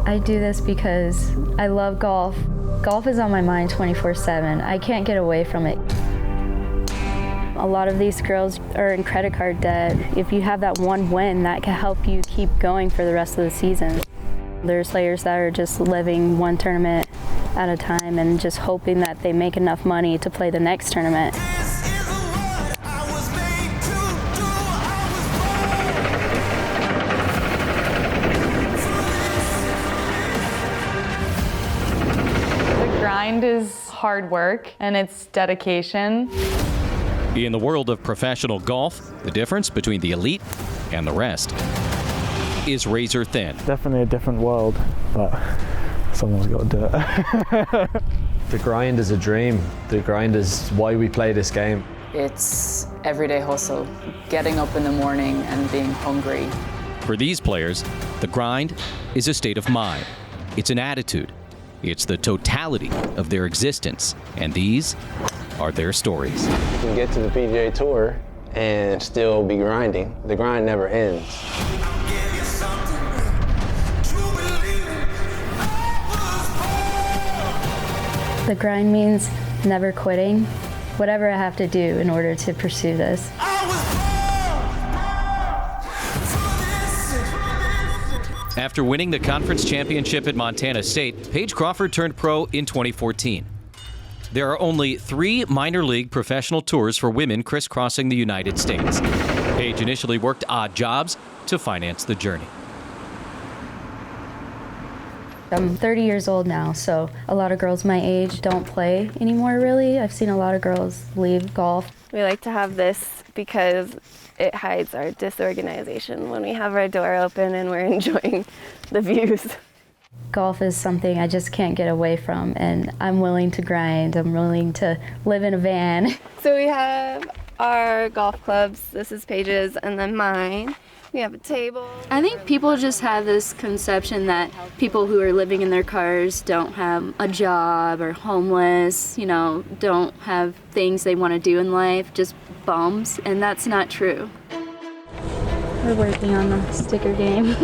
I do this because I love golf. Golf is on my mind 24/7. I can't get away from it. A lot of these girls are in credit card debt. If you have that one win, that can help you keep going for the rest of the season. There's players that are just living one tournament at a time and just hoping that they make enough money to play the next tournament. The grind is hard work and it's dedication. In the world of professional golf, the difference between the elite and the rest is razor thin. Definitely a different world, but someone's got to do it. The grind is a dream. The grind is why we play this game. It's everyday hustle, getting up in the morning and being hungry. For these players, the grind is a state of mind. It's an attitude. It's the totality of their existence, and these are their stories. You can get to the PGA Tour and still be grinding. The grind never ends. The grind means never quitting, whatever I have to do in order to pursue this. After winning the conference championship at Montana State, Paige Crawford turned pro in 2014. There are only 3 minor league professional tours for women crisscrossing the United States. Paige initially worked odd jobs to finance the journey. I'm 30 years old now, so a lot of girls my age don't play anymore, really. I've seen a lot of girls leave golf. We like to have this because it hides our disorganization when we have our door open and we're enjoying the views. Golf is something I just can't get away from, and I'm willing to grind. I'm willing to live in a van. So we have our golf clubs. This is Paige's and then mine. We have a table. I think people just have this conception that people who are living in their cars don't have a job or homeless, don't have things they want to do in life, just bums, and that's not true. We're working on the sticker game.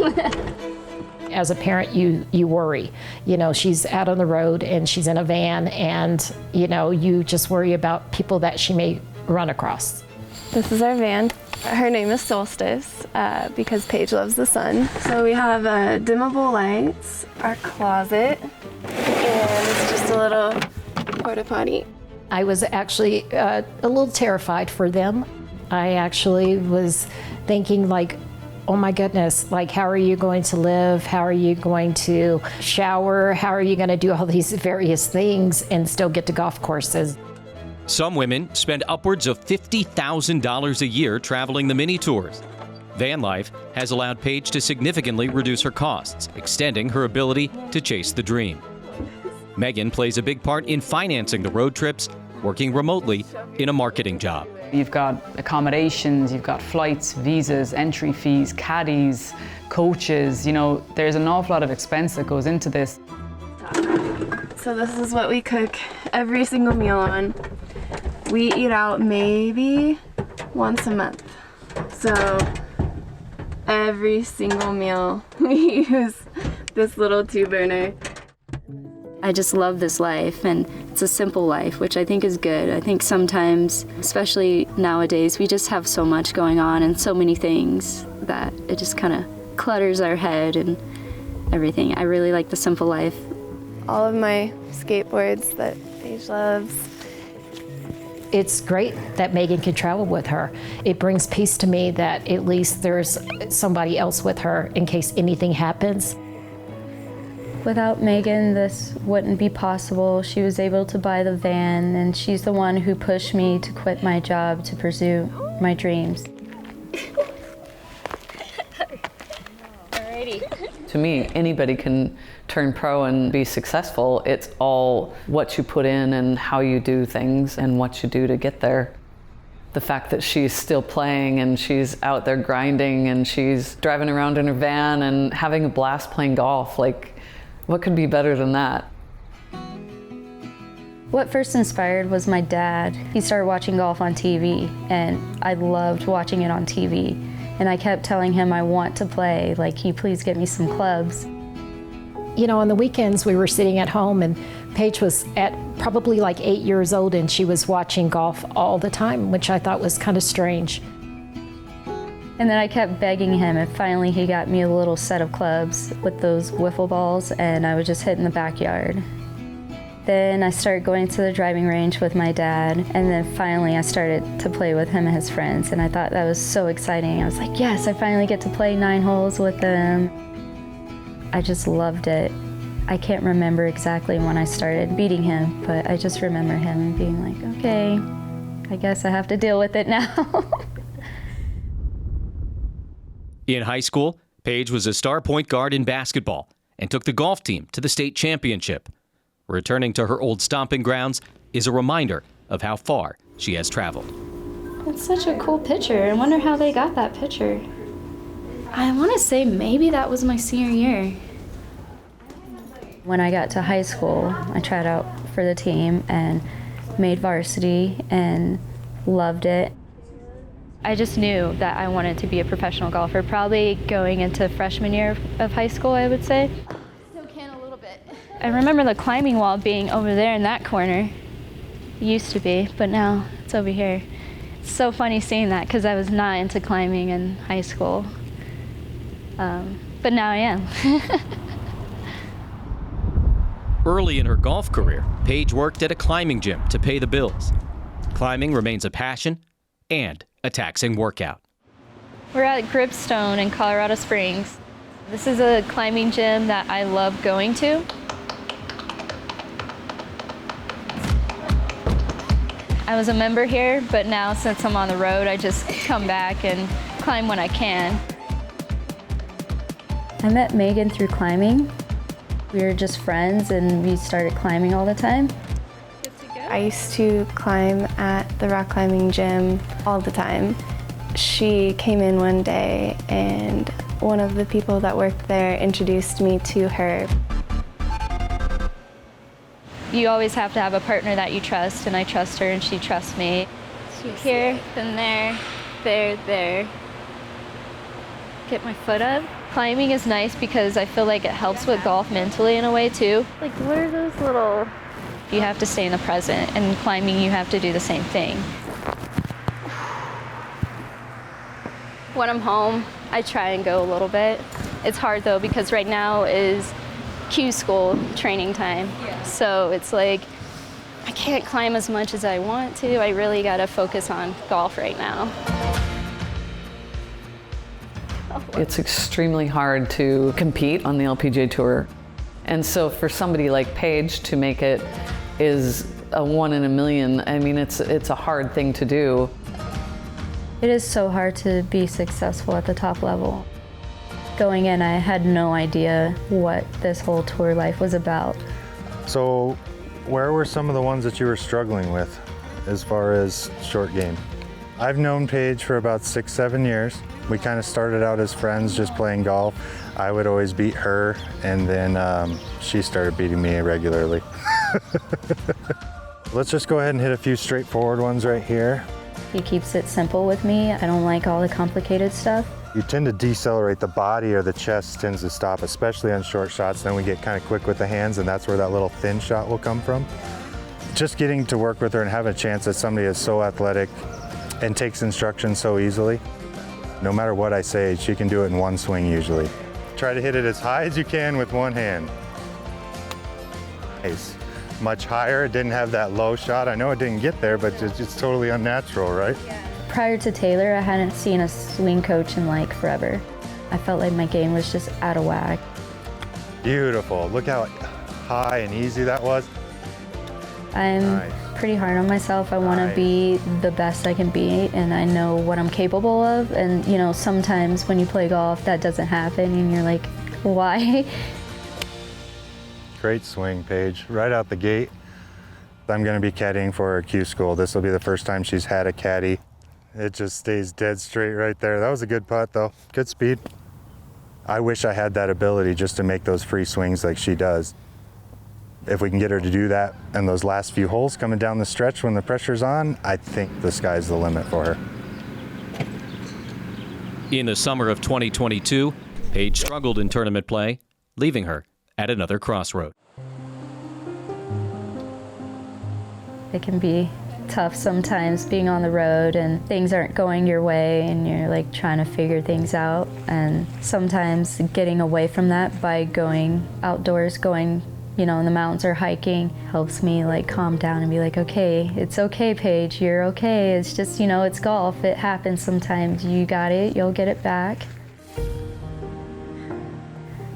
As a parent, you worry. She's out on the road and she's in a van, and you just worry about people that she may run across. This is our van. Her name is Solstice because Paige loves the sun. So we have dimmable lights, our closet, and it's just a little porta potty. I was actually a little terrified for them. I actually was thinking oh my goodness, how are you going to live? How are you going to shower? How are you going to do all these various things and still get to golf courses? Some women spend upwards of $50,000 a year traveling the mini tours. Van life has allowed Paige to significantly reduce her costs, extending her ability to chase the dream. Megan plays a big part in financing the road trips, working remotely in a marketing job. You've got accommodations, you've got flights, visas, entry fees, caddies, coaches. There's an awful lot of expense that goes into this. So this is what we cook every single meal on. We eat out maybe once a month. So every single meal we use this little 2-burner. I just love this life, and it's a simple life, which I think is good. I think sometimes, especially nowadays, we just have so much going on and so many things that it just kind of clutters our head and everything. I really like the simple life. All of my skateboards that Paige loves. It's great that Megan can travel with her. It brings peace to me that at least there's somebody else with her in case anything happens. Without Megan, this wouldn't be possible. She was able to buy the van, and she's the one who pushed me to quit my job to pursue my dreams. Alrighty. To me, anybody can turn pro and be successful. It's all what you put in and how you do things and what you do to get there. The fact that she's still playing and she's out there grinding and she's driving around in her van and having a blast playing golf, what could be better than that? What first inspired was my dad. He started watching golf on TV, and I loved watching it on TV. And I kept telling him I want to play, can you please get me some clubs? You know, on the weekends we were sitting at home and Paige was at probably like 8 years old and she was watching golf all the time, which I thought was kind of strange. And then I kept begging him, and finally he got me a little set of clubs with those wiffle balls, and I would just hit in the backyard. Then I started going to the driving range with my dad, and then finally I started to play with him and his friends, and I thought that was so exciting. I was like, yes, I finally get to play 9 holes with them. I just loved it. I can't remember exactly when I started beating him, but I just remember him being like, okay, I guess I have to deal with it now. In high school, Paige was a star point guard in basketball and took the golf team to the state championship. Returning to her old stomping grounds is a reminder of how far she has traveled. That's such a cool picture. I wonder how they got that picture. I want to say maybe that was my senior year. When I got to high school, I tried out for the team and made varsity and loved it. I just knew that I wanted to be a professional golfer, probably going into freshman year of high school, I would say. Still can a little bit. I remember the climbing wall being over there in that corner. It used to be, but now it's over here. It's so funny seeing that because I was not into climbing in high school. But now I am. Early in her golf career, Paige worked at a climbing gym to pay the bills. Climbing remains a passion and a taxing workout. We're at Gripstone in Colorado Springs. This is a climbing gym that I love going to. I was a member here, but now since I'm on the road, I just come back and climb when I can. I met Megan through climbing. We were just friends and we started climbing all the time. I used to climb at the rock climbing gym all the time. She came in one day and one of the people that worked there introduced me to her. You always have to have a partner that you trust, and I trust her and she trusts me. Here, then there, there. Get my foot up. Climbing is nice because I feel like it helps with golf mentally in a way too. Like, what are those little... You have to stay in the present, and climbing you have to do the same thing. When I'm home, I try and go a little bit. It's hard though because right now is Q school training time. So it's like, I can't climb as much as I want to. I really gotta focus on golf right now. It's extremely hard to compete on the LPGA Tour. And so for somebody like Paige to make it is a 1 in a million. I mean, it's a hard thing to do. It is so hard to be successful at the top level. Going in, I had no idea what this whole tour life was about. So where were some of the ones that you were struggling with as far as short game? I've known Paige for about 6-7 years. We kind of started out as friends, just playing golf. I would always beat her, and then she started beating me regularly. Let's just go ahead and hit a few straightforward ones right here. He keeps it simple with me. I don't like all the complicated stuff. You tend to decelerate, the body or the chest tends to stop, especially on short shots. Then we get kind of quick with the hands, and that's where that little thin shot will come from. Just getting to work with her and having a chance that somebody is so athletic and takes instruction so easily. No matter what I say, she can do it in one swing usually. Try to hit it as high as you can with one hand. Nice. Much higher, it didn't have that low shot. I know it didn't get there, but it's totally unnatural, right? Prior to Taylor, I hadn't seen a swing coach in like forever. I felt like my game was just out of whack. Beautiful, look how high and easy that was. I'm pretty hard on myself. I want to be the best I can be, and I know what I'm capable of. And you know, sometimes when you play golf, that doesn't happen, and you're like, why? Great swing, Paige. Right out the gate. I'm going to be caddying for her Q school. This will be the first time she's had a caddy. It just stays dead straight right there. That was a good putt, though. Good speed. I wish I had that ability just to make those free swings like she does. If we can get her to do that and those last few holes coming down the stretch when the pressure's on, I think the sky's the limit for her. In the summer of 2022, Paige struggled in tournament play, leaving her at another crossroad. It can be tough sometimes being on the road and things aren't going your way and you're like trying to figure things out, and sometimes getting away from that by going outdoors, going in the mountains or hiking helps me like calm down and be like, okay, it's okay, Paige, you're okay. It's just, it's golf. It happens sometimes. You got it, you'll get it back.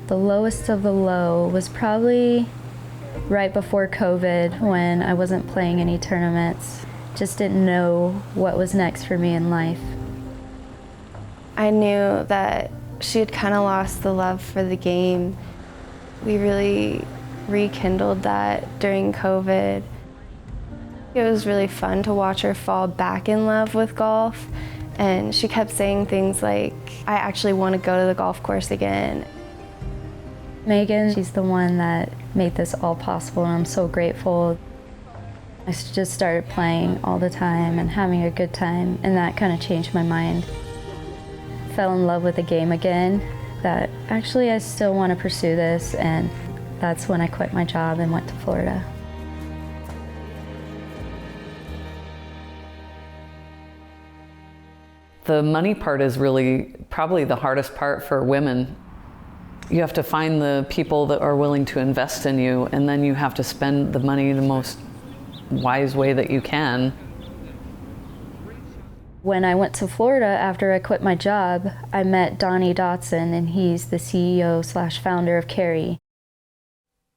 The lowest of the low was probably right before COVID when I wasn't playing any tournaments. Just didn't know what was next for me in life. I knew that she had kind of lost the love for the game. We really rekindled that during COVID. It was really fun to watch her fall back in love with golf, and she kept saying things like, I actually want to go to the golf course again. Megan, she's the one that made this all possible, and I'm so grateful. I just started playing all the time and having a good time, and that kind of changed my mind. Fell in love with the game again, that actually I still want to pursue this, and that's when I quit my job and went to Florida. The money part is really probably the hardest part for women. You have to find the people that are willing to invest in you, and then you have to spend the money the most wise way that you can. When I went to Florida after I quit my job, I met Donnie Dotson, and he's the CEO/founder of Carry.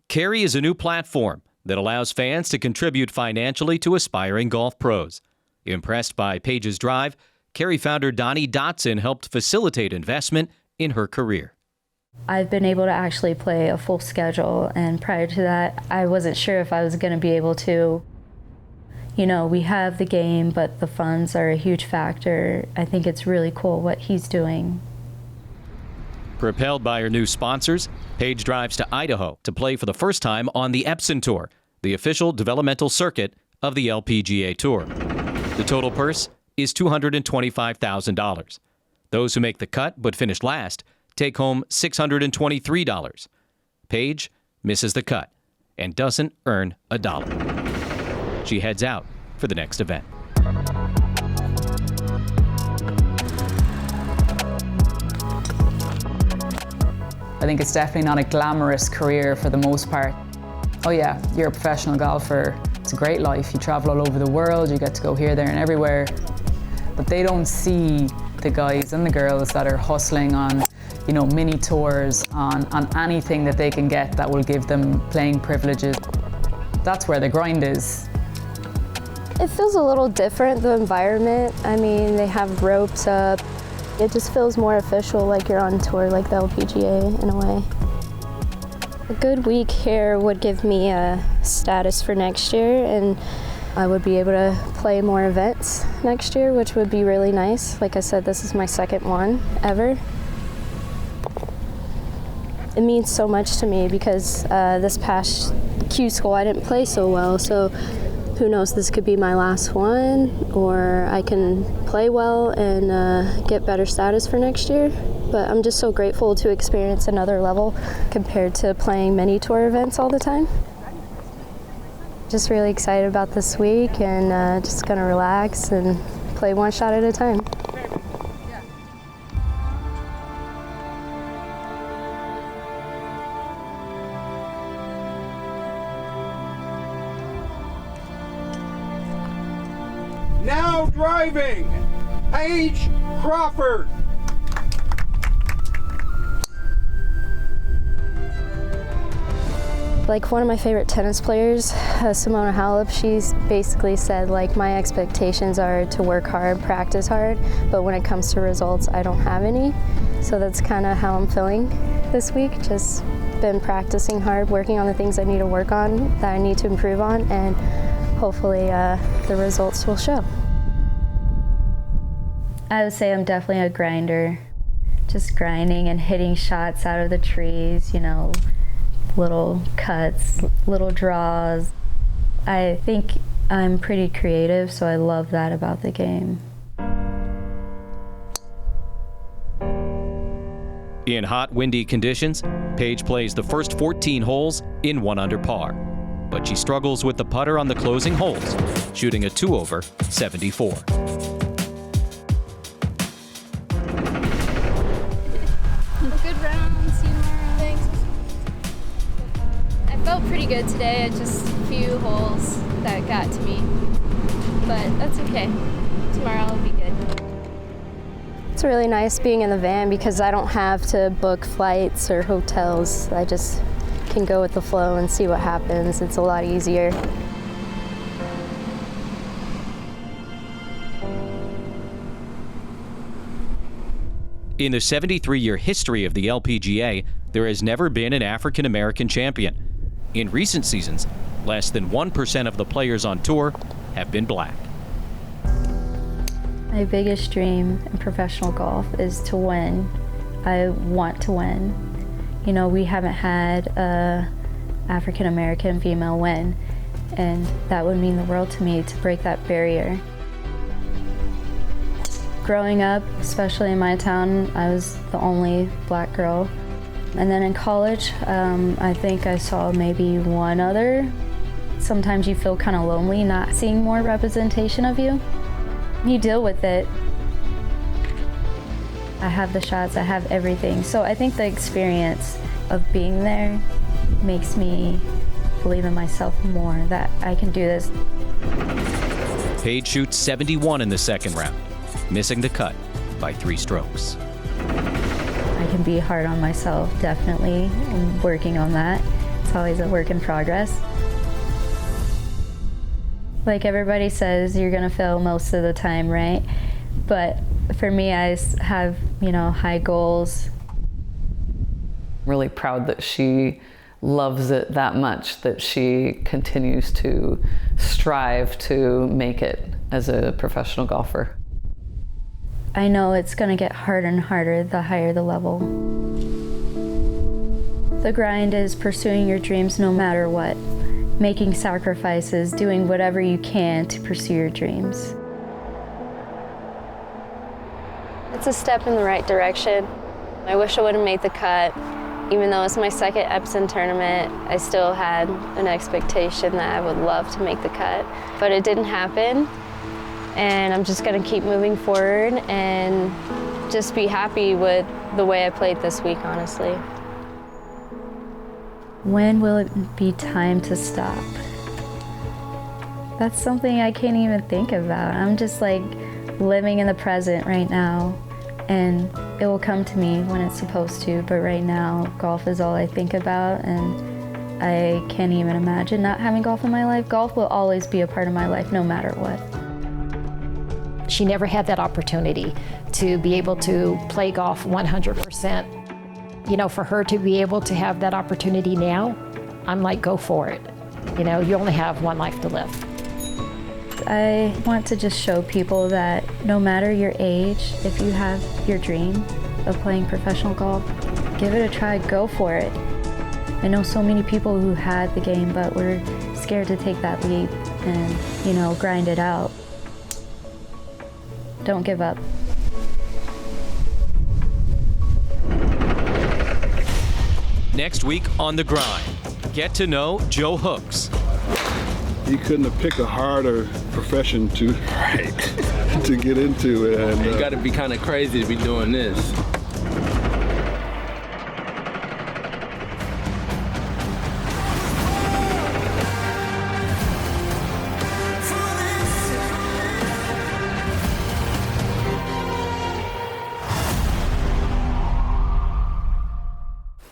Carry is a new platform that allows fans to contribute financially to aspiring golf pros. Impressed by Paige's drive, Carry founder Donnie Dotson helped facilitate investment in her career. I've been able to actually play a full schedule, and prior to that, I wasn't sure if I was going to be able to. We have the game, but the funds are a huge factor. I think it's really cool what he's doing. Propelled by her new sponsors, Paige drives to Idaho to play for the first time on the Epson Tour, the official developmental circuit of the LPGA Tour. The total purse is $225,000. Those who make the cut but finish last take home $623. Paige misses the cut and doesn't earn a dollar. She heads out for the next event. I think it's definitely not a glamorous career for the most part. Oh yeah, you're a professional golfer. It's a great life. You travel all over the world. You get to go here, there, and everywhere. But they don't see the guys and the girls that are hustling on, mini tours, on anything that they can get that will give them playing privileges. That's where the grind is. It feels a little different, the environment. I mean, they have ropes up. It just feels more official, like you're on tour, like the LPGA in a way. A good week here would give me a status for next year, and I would be able to play more events next year, which would be really nice. Like I said, this is my second one ever. It means so much to me because this past Q school I didn't play so well, so who knows, this could be my last one, or I can play well and get better status for next year. But I'm just so grateful to experience another level compared to playing many tour events all the time. Just really excited about this week, and just gonna relax and play one shot at a time. Now driving, Paige Crawford. Like one of my favorite tennis players, Simona Halep, she's basically said, like, my expectations are to work hard, practice hard, but when it comes to results, I don't have any. So that's kind of how I'm feeling this week. Just been practicing hard, working on the things I need to work on, that I need to improve on, and hopefully the results will show. I would say I'm definitely a grinder. Just grinding and hitting shots out of the trees, little cuts, little draws. I think I'm pretty creative, so I love that about the game. In hot, windy conditions, Paige plays the first 14 holes in 1 under par. But she struggles with the putter on the closing holes, shooting a 2-over 74. Good round. See you tomorrow. Thanks. I felt pretty good today. Just a few holes that got to me. But that's okay. Tomorrow will be good. It's really nice being in the van because I don't have to book flights or hotels. I just can go with the flow and see what happens. It's a lot easier. In the 73-year history of the LPGA, there has never been an African-American champion. In recent seasons, less than 1% of the players on tour have been black. My biggest dream in professional golf is to win. I want to win. You know, we haven't had a African-American female win, and that would mean the world to me to break that barrier. Growing up, especially in my town, I was the only black girl. And then in college, I think I saw maybe one other. Sometimes you feel kind of lonely not seeing more representation of you. You deal with it. I have the shots, I have everything. So I think the experience of being there makes me believe in myself more, that I can do this. Paige shoots 71 in the second round, missing the cut by 3 strokes. I can be hard on myself, definitely. I'm working on that. It's always a work in progress. Like everybody says, you're gonna fail most of the time, right? But for me, I have, high goals. Really proud that she loves it that much, that she continues to strive to make it as a professional golfer. I know it's gonna get harder and harder the higher the level. The grind is pursuing your dreams no matter what. Making sacrifices, doing whatever you can to pursue your dreams. It's a step in the right direction. I wish I would have made the cut. Even though it's my second Epson tournament, I still had an expectation that I would love to make the cut. But it didn't happen, and I'm just gonna keep moving forward and just be happy with the way I played this week, honestly. When will it be time to stop? That's something I can't even think about. I'm just like living in the present right now, and it will come to me when it's supposed to, but right now, golf is all I think about, and I can't even imagine not having golf in my life. Golf will always be a part of my life, no matter what. She never had that opportunity to be able to play golf 100%. For her to be able to have that opportunity now, I'm like, go for it. You only have one life to live. I want to just show people that no matter your age, if you have your dream of playing professional golf, give it a try, go for it. I know so many people who had the game, but were scared to take that leap and, grind it out. Don't give up. Next week on The Grind, get to know Joe Hooks. You couldn't have picked a harder profession to get into. And you got to be kind of crazy to be doing this.